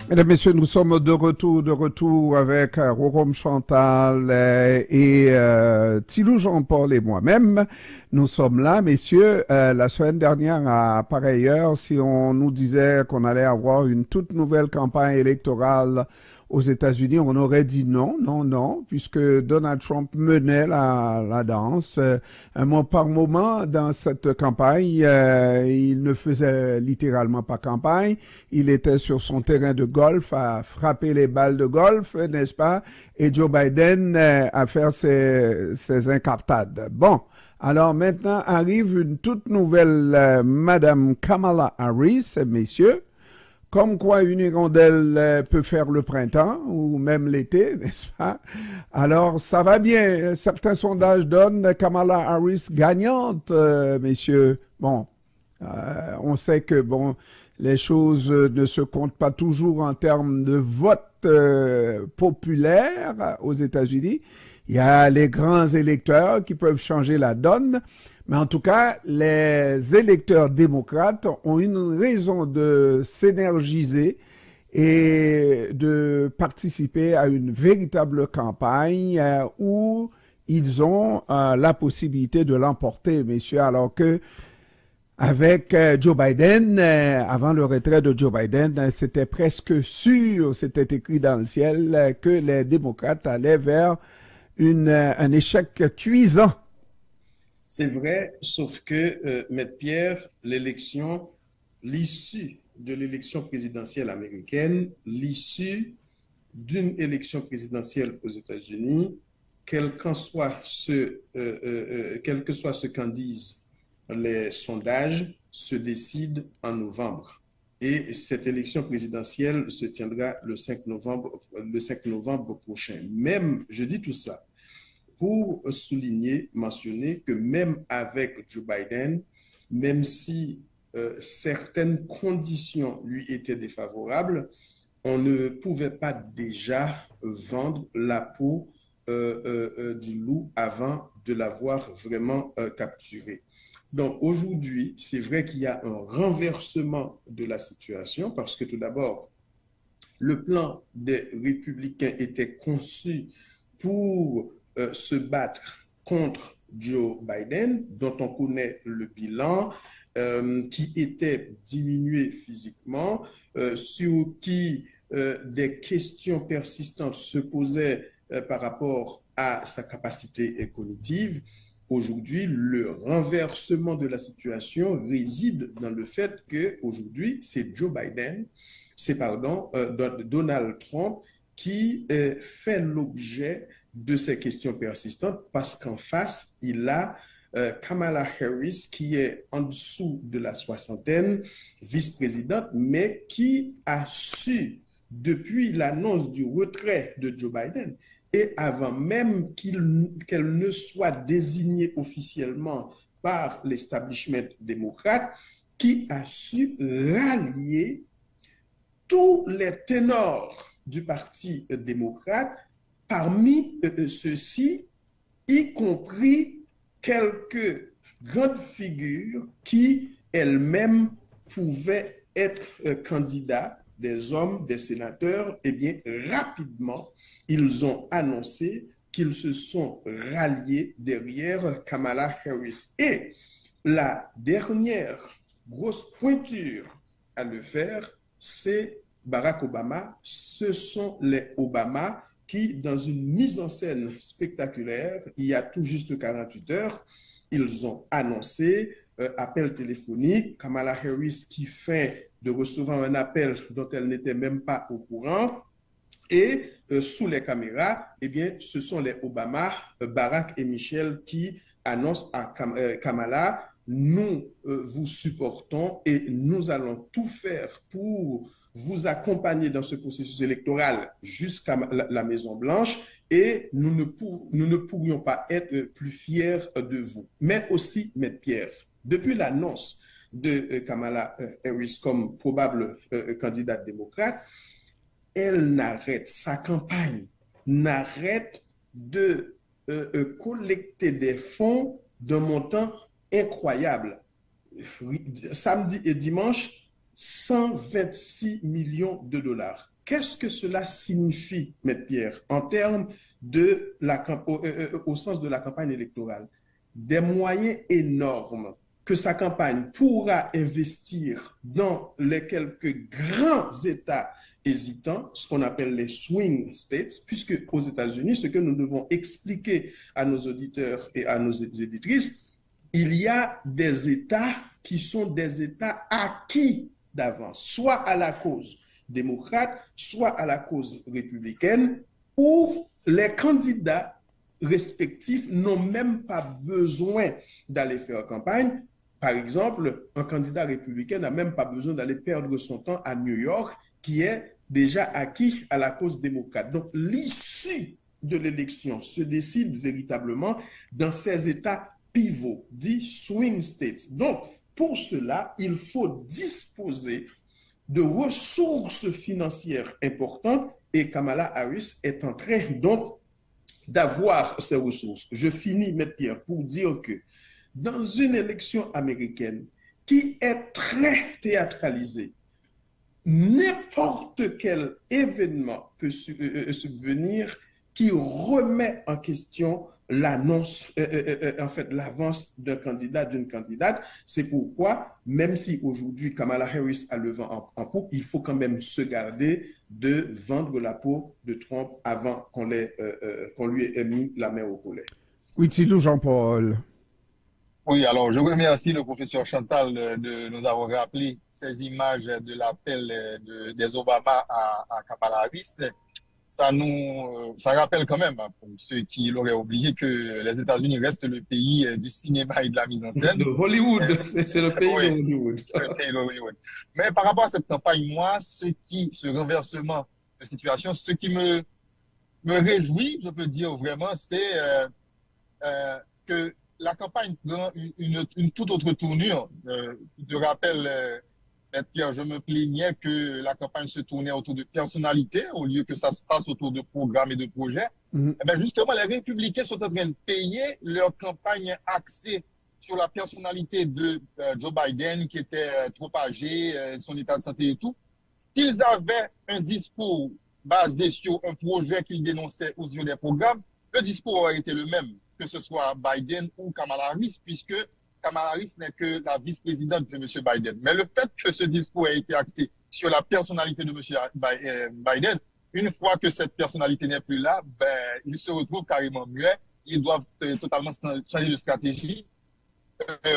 Mesdames, Messieurs, nous sommes de retour avec Rorom Chantal et Thilou Jean-Paul et moi-même. Nous sommes là, messieurs. La semaine dernière, à pareille heure, si on nous disait qu'on allait avoir une toute nouvelle campagne électorale aux États-Unis, on aurait dit non, non, non, puisque Donald Trump menait la danse. Un mois par moment dans cette campagne, il ne faisait littéralement pas campagne. Il était sur son terrain de golf à frapper les balles de golf, n'est-ce pas? Et Joe Biden à faire ses incartades. Bon. Alors maintenant arrive une toute nouvelle Madame Kamala Harris, messieurs. Comme quoi une hirondelle peut faire le printemps ou même l'été, n'est-ce pas? Alors, ça va bien. Certains sondages donnent Kamala Harris gagnante, messieurs. Bon, on sait que, bon, les choses ne se comptent pas toujours en termes de vote populaire aux États-Unis. Il y a les grands électeurs qui peuvent changer la donne. Mais en tout cas, les électeurs démocrates ont une raison de s'énergiser et de participer à une véritable campagne où ils ont la possibilité de l'emporter, messieurs, alors que avec Joe Biden, avant le retrait de Joe Biden, c'était presque sûr, c'était écrit dans le ciel, que les démocrates allaient vers un échec cuisant. C'est vrai, sauf que, Maître Pierre, l'issue de l'élection présidentielle américaine, l'issue d'une élection présidentielle aux États-Unis, quel que soit ce qu'en disent les sondages, se décide en novembre. Et cette élection présidentielle se tiendra le 5 novembre prochain. Même, je dis tout ça, pour souligner, mentionner que même avec Joe Biden, même si certaines conditions lui étaient défavorables, on ne pouvait pas déjà vendre la peau du loup avant de l'avoir vraiment capturé. Donc aujourd'hui, c'est vrai qu'il y a un renversement de la situation parce que tout d'abord, le plan des républicains était conçu pour se battre contre Joe Biden, dont on connaît le bilan, qui était diminué physiquement, sur qui des questions persistantes se posaient par rapport à sa capacité cognitive. Aujourd'hui, le renversement de la situation réside dans le fait qu'aujourd'hui, c'est Donald Trump qui fait l'objet de ces questions persistantes parce qu'en face, il a Kamala Harris qui est en dessous de la soixantaine, vice-présidente, mais qui a su, depuis l'annonce du retrait de Joe Biden, et avant même qu'elle ne soit désignée officiellement par l'establishment démocrate, qui a su rallier tous les ténors du Parti démocrate, parmi ceux-ci, y compris quelques grandes figures qui elles-mêmes pouvaient être candidats, des hommes, des sénateurs. Eh bien, rapidement, ils ont annoncé qu'ils se sont ralliés derrière Kamala Harris. Et la dernière grosse pointure à le faire, c'est Barack Obama. Ce sont les Obama qui, dans une mise en scène spectaculaire, il y a tout juste 48 heures, ils ont annoncé appel téléphonique, Kamala Harris qui fait de recevoir un appel dont elle n'était même pas au courant, et sous les caméras, eh bien, ce sont les Obama, Barack et Michelle qui annoncent à Kamala, nous vous supportons et nous allons tout faire pour vous accompagner dans ce processus électoral jusqu'à la Maison-Blanche et nous ne pourrions pas être plus fiers de vous. Mais aussi, Maître Pierre, depuis l'annonce de Kamala Harris comme probable candidate démocrate, elle n'arrête, sa campagne n'arrête de collecter des fonds d'un montant incroyable. Samedi et dimanche, 126 millions de dollars. qu'est-ce que cela signifie, Maître Pierre, en termes de au sens de la campagne électorale? Des moyens énormes que sa campagne pourra investir dans les quelques grands États hésitants, ce qu'on appelle les swing states, puisque aux États-Unis, ce que nous devons expliquer à nos auditeurs et à nos éditrices, il y a des États qui sont des États acquis d'avance, soit à la cause démocrate, soit à la cause républicaine, où les candidats respectifs n'ont même pas besoin d'aller faire campagne. Par exemple, un candidat républicain n'a même pas besoin d'aller perdre son temps à New York, qui est déjà acquis à la cause démocrate. Donc, l'issue de l'élection se décide véritablement dans ces États pivots, dits swing states. Donc, pour cela, il faut disposer de ressources financières importantes et Kamala Harris est en train donc d'avoir ces ressources. Je finis, Maître Pierre, pour dire que dans une élection américaine qui est très théâtralisée, n'importe quel événement peut subvenir qui remet en question l'annonce, en fait, l'avance d'un candidat, d'une candidate. C'est pourquoi, même si aujourd'hui Kamala Harris a le vent en poupe, il faut quand même se garder de vendre la peau de Trump avant qu'on lui ait mis la main au collet. Oui, Tilou Jean-Paul. Oui, alors je remercie le professeur Chantal de nous avoir rappelé ces images de l'appel des Obama à Kamala Harris. Ça rappelle quand même, pour ceux qui l'auraient oublié, que les États-Unis restent le pays du cinéma et de la mise en scène. De Hollywood, c'est le pays Oui, de Hollywood. le pays de Hollywood. Mais par rapport à cette campagne, moi, ce renversement de situation, ce qui me réjouit, je peux dire vraiment, c'est que la campagne prend une toute autre tournure. Je te rappelle, Pierre, je me plaignais que la campagne se tournait autour de personnalités au lieu que ça se passe autour de programmes et de projets. Eh bien, justement, les républicains sont en train de payer leur campagne axée sur la personnalité de Joe Biden, qui était trop âgé, son état de santé et tout. S'ils avaient un discours basé sur un projet qu'ils dénonçaient ou sur des programmes, le discours aurait été le même, que ce soit Biden ou Kamala Harris, puisque Kamala Harris n'est que la vice-présidente de M. Biden. Mais le fait que ce discours ait été axé sur la personnalité de M. Biden, une fois que cette personnalité n'est plus là, ben, il se retrouve carrément muet. Ils doivent totalement changer de stratégie.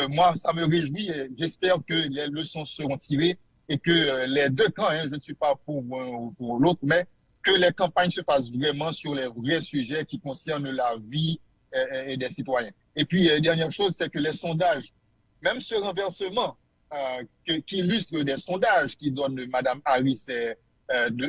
Moi, ça me réjouit et j'espère que les leçons seront tirées et que les deux camps, je ne suis pas pour l'un ou pour l'autre, mais que les campagnes se fassent vraiment sur les vrais sujets qui concernent la vie et des citoyens. Et puis, dernière chose, c'est que les sondages, même ce renversement qui illustre des sondages qui donnent Mme Harris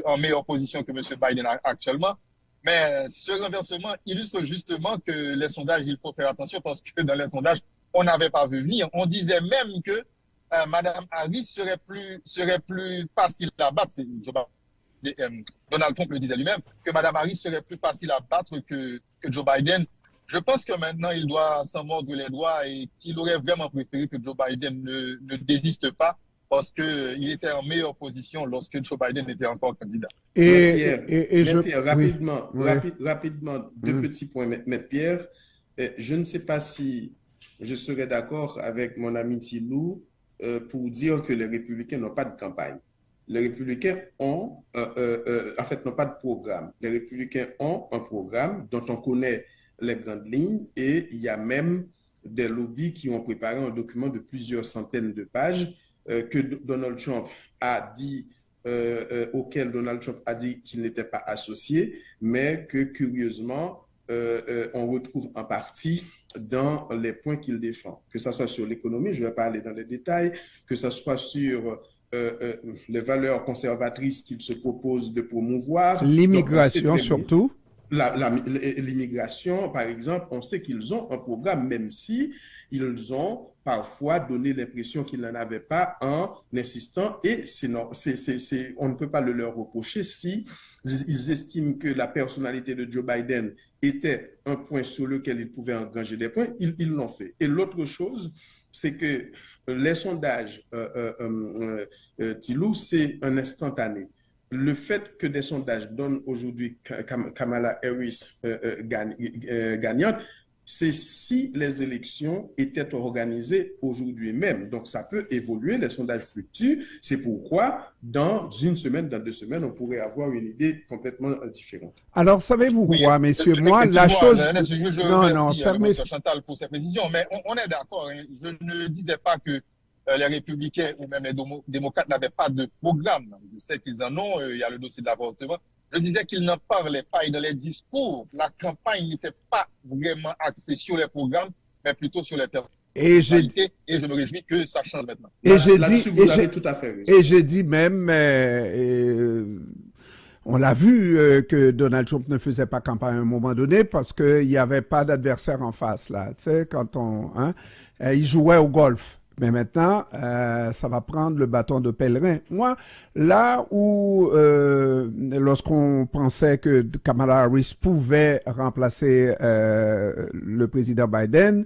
en meilleure position que M. Biden actuellement, mais ce renversement illustre justement que les sondages, il faut faire attention parce que dans les sondages, on n'avait pas vu venir. On disait même que Mme Harris serait plus facile à battre. Donald Trump le disait lui-même, que Mme Harris serait plus facile à battre que Joe Biden. Je pense que maintenant, il doit s'en mordre les doigts et qu'il aurait vraiment préféré que Joe Biden ne désiste pas parce qu'il était en meilleure position lorsque Joe Biden était encore candidat. Pierre, rapidement, deux petits points. Maître Pierre, je ne sais pas si je serais d'accord avec mon ami Tilou pour dire que les républicains n'ont pas de campagne. Les républicains n'ont pas de programme. Les républicains ont un programme dont on connaît les grandes lignes et il y a même des lobbies qui ont préparé un document de plusieurs centaines de pages que Donald Trump a dit, auquel Donald Trump a dit qu'il n'était pas associé, mais que curieusement, on retrouve en partie dans les points qu'il défend, que ce soit sur l'économie, je ne vais pas aller dans les détails, que ce soit sur les valeurs conservatrices qu'il se propose de promouvoir. L'immigration surtout. L'immigration, par exemple, on sait qu'ils ont un programme, même si ils ont parfois donné l'impression qu'ils n'en avaient pas en insistant, et on ne peut pas le leur reprocher si ils estiment que la personnalité de Joe Biden était un point sur lequel ils pouvaient engranger des points, ils l'ont fait. Et l'autre chose, c'est que les sondages, Tilou, c'est un instantané. le fait que des sondages donnent aujourd'hui Kamala Harris gagnante, c'est si les élections étaient organisées aujourd'hui même. Donc, ça peut évoluer, les sondages fluctuent. C'est pourquoi, dans une semaine, dans 2 semaines, on pourrait avoir une idée complètement différente. Alors, savez-vous Oui, quoi, messieurs? Moi, la chose... Je remercie M. Chantal pour ces précisions, mais on est d'accord. Hein. Je ne disais pas que les républicains ou même les démocrates n'avaient pas de programme. Je sais qu'ils en ont. Il y a le dossier de l'avortement. Je disais qu'ils n'en parlaient pas. Et dans les discours, la campagne n'était pas vraiment axée sur les programmes, mais plutôt sur les personnalités. Et je me réjouis que ça change maintenant. Et j'ai dit, vous avez tout à fait raison. Et j'ai dit même, on l'a vu que Donald Trump ne faisait pas campagne à un moment donné parce qu'il n'y avait pas d'adversaire en face là. Tu sais, quand il jouait au golf. Mais maintenant, ça va prendre le bâton de pèlerin. Moi, là où, lorsqu'on pensait que Kamala Harris pouvait remplacer le président Biden,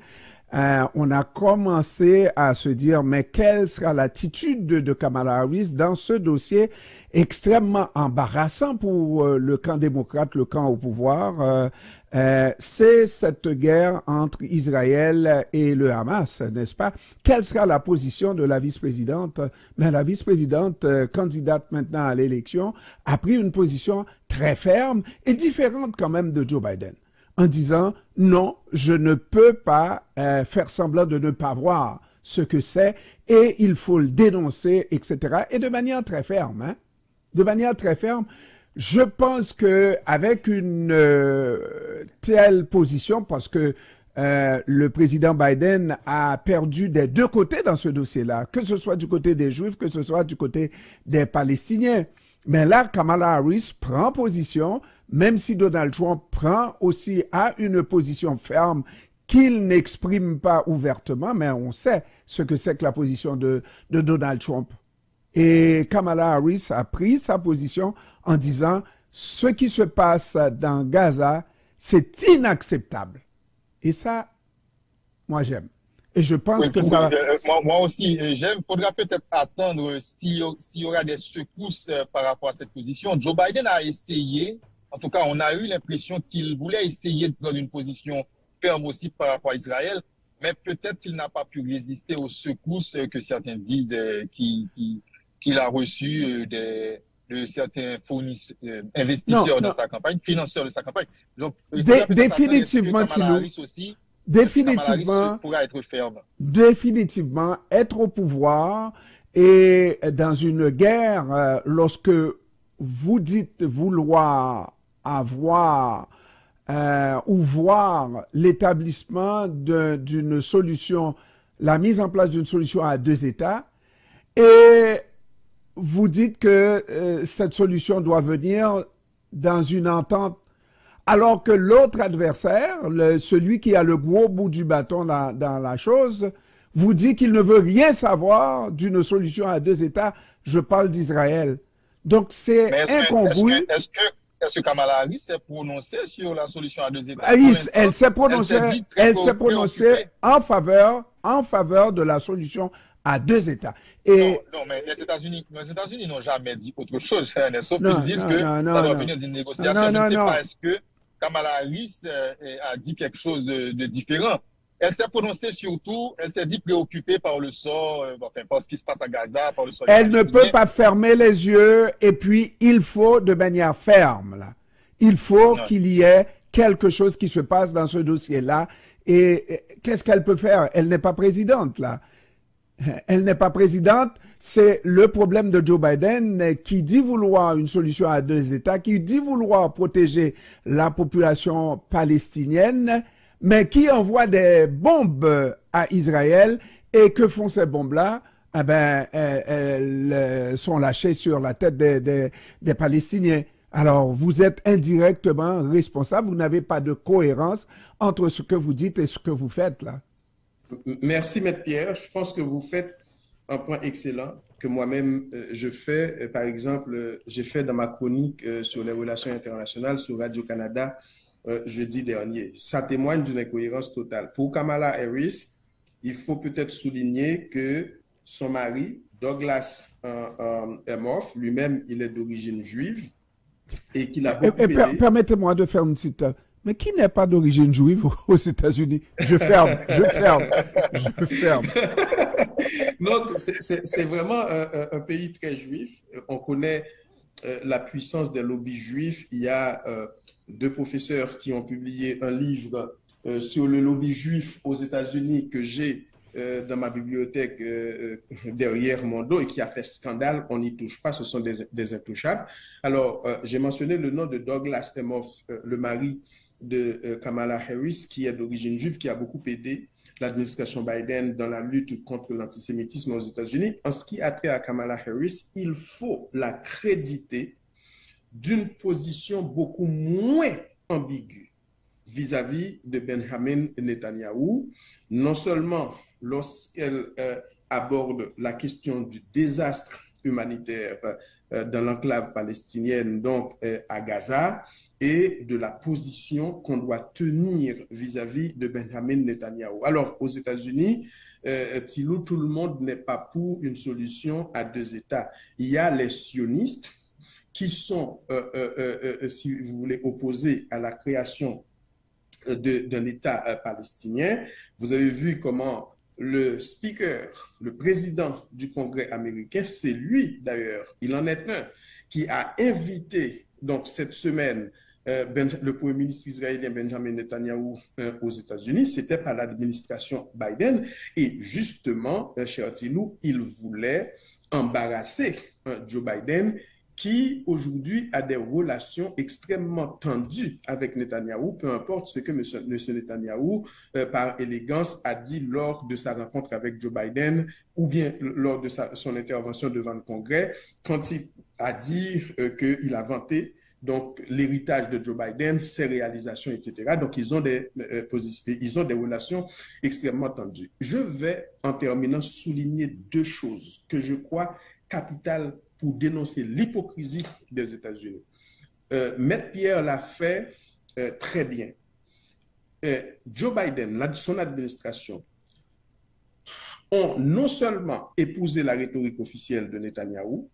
on a commencé à se dire, mais quelle sera l'attitude de Kamala Harris dans ce dossier extrêmement embarrassant pour le camp démocrate, le camp au pouvoir. C'est cette guerre entre Israël et le Hamas, n'est-ce pas? Quelle sera la position de la vice-présidente? Mais la vice-présidente, candidate maintenant à l'élection, a pris une position très ferme et différente quand même de Joe Biden, en disant non, je ne peux pas faire semblant de ne pas voir ce que c'est et il faut le dénoncer, etc. Et de manière très ferme, hein? De manière très ferme. Je pense que avec une telle position, parce que le président Biden a perdu des deux côtés dans ce dossier-là, que ce soit du côté des Juifs, que ce soit du côté des Palestiniens. Mais là, Kamala Harris prend position, même si Donald Trump a une position ferme qu'il n'exprime pas ouvertement, mais on sait ce que c'est que la position de Donald Trump. Et Kamala Harris a pris sa position en disant ce qui se passe dans Gaza, c'est inacceptable. Et ça, moi j'aime. Et je pense que ça... Moi aussi, j'aime. Il faudra peut-être attendre s'il y aura des secousses par rapport à cette position. Joe Biden a essayé, en tout cas on a eu l'impression qu'il voulait essayer de prendre une position ferme aussi par rapport à Israël, mais peut-être qu'il n'a pas pu résister aux secousses que certains disent qu'il a reçues de certains investisseurs de sa campagne, financeurs de sa campagne. Donc, définitivement, définitivement, pourra être ferme. Définitivement, être au pouvoir et dans une guerre, lorsque vous dites vouloir avoir ou voir l'établissement d'une solution, la mise en place d'une solution à 2 États, et vous dites que cette solution doit venir dans une entente, alors que l'autre adversaire, celui qui a le gros bout du bâton dans la chose, vous dit qu'il ne veut rien savoir d'une solution à 2 États. Je parle d'Israël. Donc c'est incongru. Est-ce que Kamala Harris s'est prononcée sur la solution à 2 États? Elle s'est prononcée en faveur de la solution à 2 États. Et non, mais les États-Unis n'ont jamais dit autre chose, sauf qu'ils disent que ça doit venir d'une négociation. Je ne sais pas, est-ce que Kamala Harris a dit quelque chose de différent? Elle s'est prononcée surtout, elle s'est dit préoccupée par le sort, par ce qui se passe à Gaza, par le sort. Elle ne peut pas fermer les yeux et puis il faut de manière ferme, là. Il faut qu'il y ait quelque chose qui se passe dans ce dossier-là. Et qu'est-ce qu'elle peut faire? Elle n'est pas présidente, là. Elle n'est pas présidente. C'est le problème de Joe Biden qui dit vouloir une solution à 2 États, qui dit vouloir protéger la population palestinienne, mais qui envoie des bombes à Israël. Et que font ces bombes-là? Eh ben, elles sont lâchées sur la tête des Palestiniens. Alors, vous êtes indirectement responsable. Vous n'avez pas de cohérence entre ce que vous dites et ce que vous faites, là. Merci, Maître Pierre. Je pense que vous faites un point excellent que moi-même je fais. Par exemple, j'ai fait dans ma chronique sur les relations internationales sur Radio-Canada jeudi dernier. Ça témoigne d'une incohérence totale. Pour Kamala Harris, il faut peut-être souligner que son mari, Douglas Emhoff, lui-même, il est d'origine juive et qu'il a beaucoup aidé. Permettez-moi de faire une petite... Mais qui n'est pas d'origine juive aux États-Unis? Je ferme. Donc, c'est vraiment un pays très juif. On connaît la puissance des lobbies juifs. Il y a deux professeurs qui ont publié un livre sur le lobby juif aux États-Unis que j'ai dans ma bibliothèque derrière mon dos et qui a fait scandale. On n'y touche pas, ce sont des intouchables. Alors, j'ai mentionné le nom de Douglas Emhoff, le mari de Kamala Harris, qui est d'origine juive, qui a beaucoup aidé l'administration Biden dans la lutte contre l'antisémitisme aux États-Unis. En ce qui a trait à Kamala Harris, il faut la créditer d'une position beaucoup moins ambiguë vis-à-vis de Benjamin Netanyahou, non seulement lorsqu'elle aborde la question du désastre humanitaire dans l'enclave palestinienne, donc à Gaza, et de la position qu'on doit tenir vis-à-vis de Benjamin Netanyahou. Alors, aux États-Unis, Thilo, tout le monde n'est pas pour une solution à deux États. Il y a les sionistes qui sont, si vous voulez, opposés à la création d'un État palestinien. Vous avez vu comment le speaker, le président du Congrès américain, c'est lui d'ailleurs, il en est un, qui a invité donc cette semaine le Premier ministre israélien Benjamin Netanyahou aux États-Unis. C'était par l'administration Biden. Et justement, cher Thilo, il voulait embarrasser Joe Biden qui aujourd'hui a des relations extrêmement tendues avec Netanyahou, peu importe ce que M. Netanyahou, par élégance, a dit lors de sa rencontre avec Joe Biden ou bien lors de son intervention devant le Congrès, quand il a dit qu'il a vanté donc l'héritage de Joe Biden, ses réalisations, etc. Donc, ils ont des relations extrêmement tendues. Je vais, en terminant, souligner deux choses que je crois capitales pour dénoncer l'hypocrisie des États-Unis. Maître Pierre l'a fait très bien. Joe Biden, son administration, ont non seulement épousé la rhétorique officielle de Netanyahou,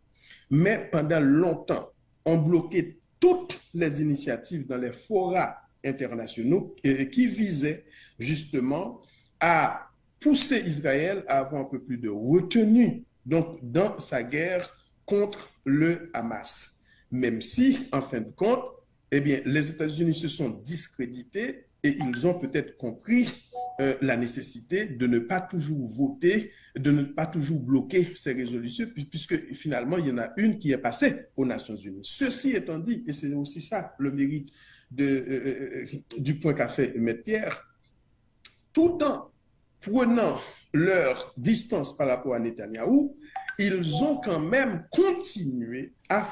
mais pendant longtemps ont bloqué toutes les initiatives dans les forats internationaux qui visaient justement à pousser Israël à avoir un peu plus de retenue donc, dans sa guerre contre le Hamas. Même si, en fin de compte, eh bien, les États-Unis se sont discrédités et ils ont peut-être compris la nécessité de ne pas toujours voter, de ne pas toujours bloquer ces résolutions, puisque finalement, il y en a une qui est passée aux Nations Unies. Ceci étant dit, et c'est aussi ça le mérite du point qu'a fait Maître Pierre, tout en prenant leur distance par rapport à Netanyahou, ils ont quand même continué à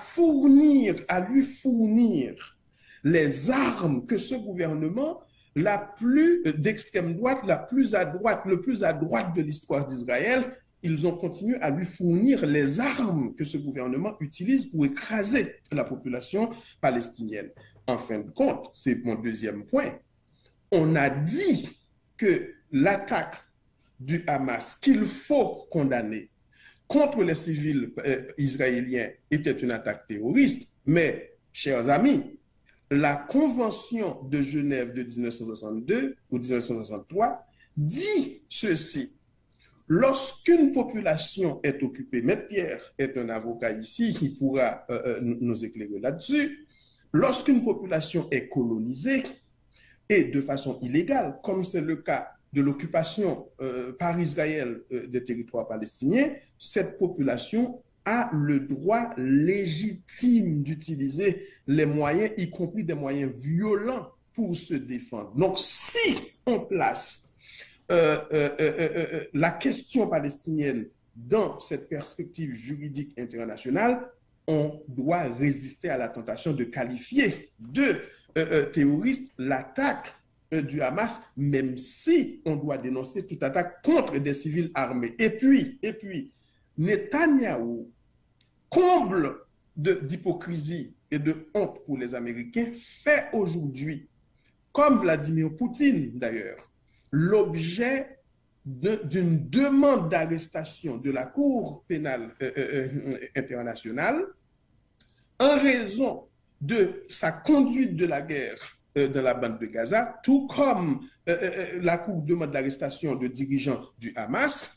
lui fournir les armes que ce gouvernement la plus d'extrême droite, le plus à droite de l'histoire d'Israël, ils ont continué à lui fournir les armes que ce gouvernement utilise pour écraser la population palestinienne. En fin de compte, c'est mon deuxième point, on a dit que l'attaque du Hamas qu'il faut condamner contre les civils israéliens était une attaque terroriste, mais, chers amis, la Convention de Genève de 1962 ou 1963 dit ceci. Lorsqu'une population est occupée, Maître Pierre est un avocat ici qui pourra nous éclairer là-dessus, lorsqu'une population est colonisée et de façon illégale, comme c'est le cas de l'occupation par Israël des territoires palestiniens, cette population a le droit légitime d'utiliser les moyens, y compris des moyens violents, pour se défendre. Donc, si on place la question palestinienne dans cette perspective juridique internationale, on doit résister à la tentation de qualifier de terroriste l'attaque du Hamas, même si on doit dénoncer toute attaque contre des civils armés. Et puis, Netanyahou, comble d'hypocrisie et de honte pour les Américains, fait aujourd'hui, comme Vladimir Poutine d'ailleurs, l'objet d'une demande d'arrestation de la Cour pénale internationale en raison de sa conduite de la guerre dans la bande de Gaza, tout comme la Cour demande l'arrestation de dirigeants du Hamas.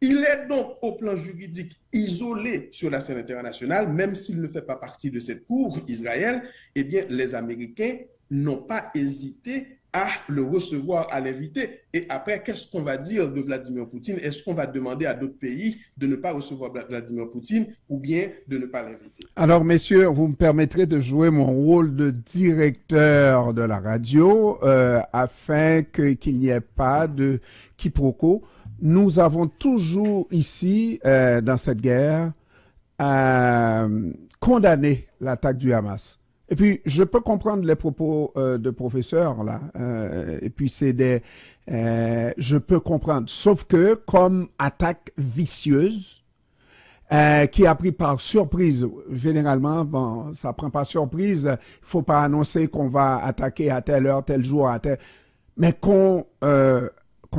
Il est donc au plan juridique isolé sur la scène internationale, même s'il ne fait pas partie de cette Cour, Israël. Eh bien, les Américains n'ont pas hésité à le recevoir, à l'inviter. Et après, qu'est-ce qu'on va dire de Vladimir Poutine? Est-ce qu'on va demander à d'autres pays de ne pas recevoir Vladimir Poutine ou bien de ne pas l'inviter? Alors, messieurs, vous me permettrez de jouer mon rôle de directeur de la radio afin qu'il n'y ait pas de quiproquo. Nous avons toujours ici, dans cette guerre, condamné l'attaque du Hamas. Et puis, je peux comprendre les propos de professeurs, là. Et puis, je peux comprendre. Sauf que, comme attaque vicieuse, qui a pris par surprise, généralement, bon, ça prend pas surprise. Il faut pas annoncer qu'on va attaquer à telle heure, tel jour, à tel... Mais qu'on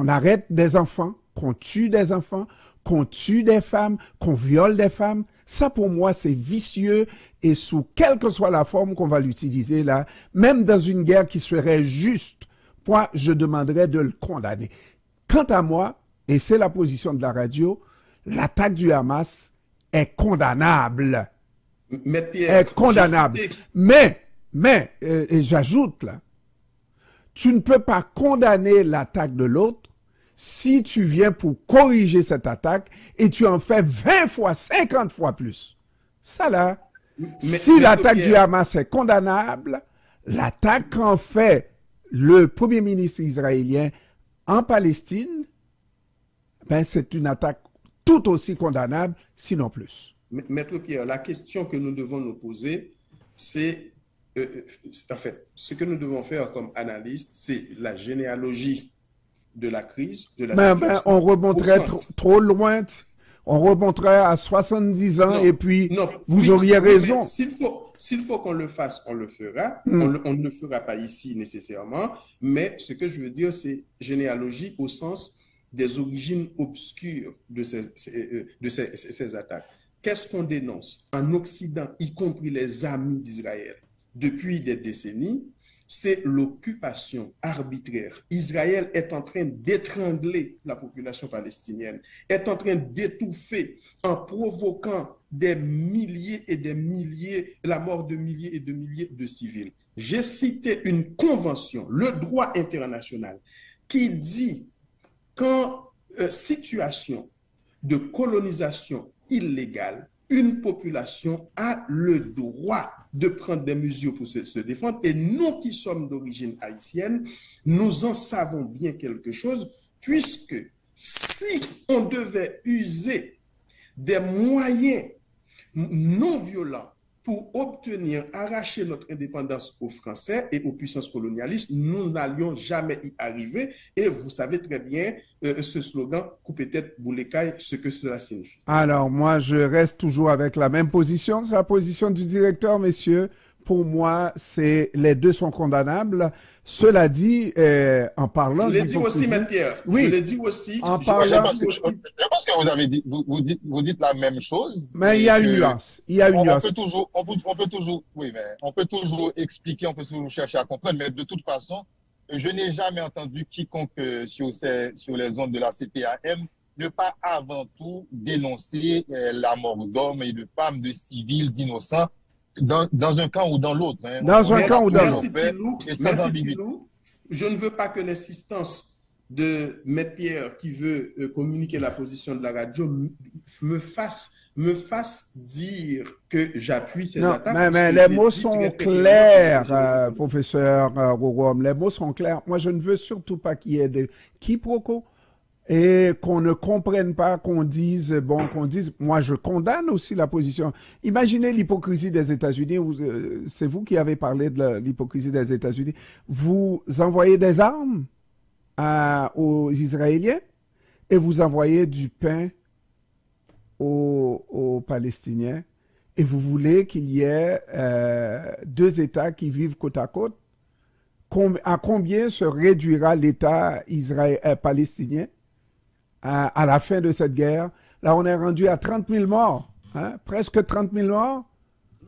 arrête des enfants, qu'on tue des enfants, qu'on tue des femmes, qu'on viole des femmes, ça pour moi c'est vicieux et sous quelle que soit la forme qu'on va l'utiliser là, même dans une guerre qui serait juste, moi je demanderais de le condamner. Quant à moi, et c'est la position de la radio, l'attaque du Hamas est condamnable. Mais Pierre, est condamnable. Mais et j'ajoute là, tu ne peux pas condamner l'attaque de l'autre si tu viens pour corriger cette attaque et tu en fais 20 fois, 50 fois plus. Ça là, si l'attaque du Hamas est condamnable, l'attaque qu'en fait le premier ministre israélien en Palestine, ben c'est une attaque tout aussi condamnable, sinon plus. Maître Pierre, la question que nous devons nous poser, c'est, en fait, ce que nous devons faire comme analyste, c'est la généalogie de la crise, de la situation. On remonterait trop loin. On remonterait à 70 ans et puis vous auriez raison. S'il faut qu'on le fasse, on le fera. On ne le fera pas ici nécessairement. Mais ce que je veux dire, c'est généalogie au sens des origines obscures de ces attaques. Qu'est-ce qu'on dénonce en Occident, y compris les amis d'Israël, depuis des décennies? C'est l'occupation arbitraire. Israël est en train d'étrangler la population palestinienne, est en train d'étouffer en provoquant des milliers et des milliers, la mort de milliers et de milliers de civils. J'ai cité une convention, le droit international, qui dit qu'en situation de colonisation illégale, une population a le droit de prendre des mesures pour se défendre. Et nous qui sommes d'origine haïtienne, nous en savons bien quelque chose, puisque si on devait user des moyens non violents pour obtenir, arracher notre indépendance aux Français et aux puissances colonialistes, nous n'allions jamais y arriver. Et vous savez très bien ce slogan « Coupez tête, boulet caille », ce que cela signifie. Alors, moi, je reste toujours avec la même position. C'est la position du directeur, messieurs. Pour moi, les deux sont condamnables. Cela dit, en parlant je l'ai dit aussi, Maître Pierre. Oui. Je l'ai dit aussi. En parlant... Je pense que vous avez dit, vous dites la même chose. Mais il y a une nuance. Il y a une nuance. On peut toujours, oui, mais on peut toujours expliquer, on peut toujours chercher à comprendre, mais de toute façon, je n'ai jamais entendu quiconque sur les ondes de la CPAM ne pas avant tout dénoncer la mort d'hommes et de femmes, de civils, d'innocents, dans un camp ou dans l'autre. Hein. Dans un camp ou dans l'autre. Merci Tilou. Je ne veux pas que l'insistance de Maître Pierre qui veut communiquer la position de la radio me fasse dire que j'appuie ces attaques. Mais les mots sont clairs, professeur Rogom. Les mots sont clairs. Moi, je ne veux surtout pas qu'il y ait de quiproquos et qu'on ne comprenne pas, qu'on dise, moi je condamne aussi la position. Imaginez l'hypocrisie des États-Unis, c'est vous qui avez parlé de l'hypocrisie des États-Unis. Vous envoyez des armes aux Israéliens et vous envoyez du pain aux Palestiniens et vous voulez qu'il y ait deux États qui vivent côte à côte. À combien se réduira l'État palestinien? à la fin de cette guerre. Là, on est rendu à 30 000 morts, hein, presque 30 000 morts.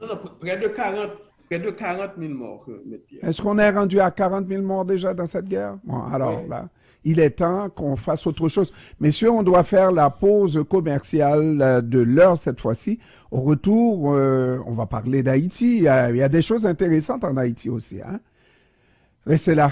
Non, non, près de 40 000 morts, M. Pierre. Est-ce qu'on est rendu à 40 000 morts déjà dans cette guerre? Bon, alors Oui. là, il est temps qu'on fasse autre chose. Messieurs, on doit faire la pause commerciale de l'heure cette fois-ci. Au retour, on va parler d'Haïti. Il y a des choses intéressantes en Haïti aussi, hein. Restez là.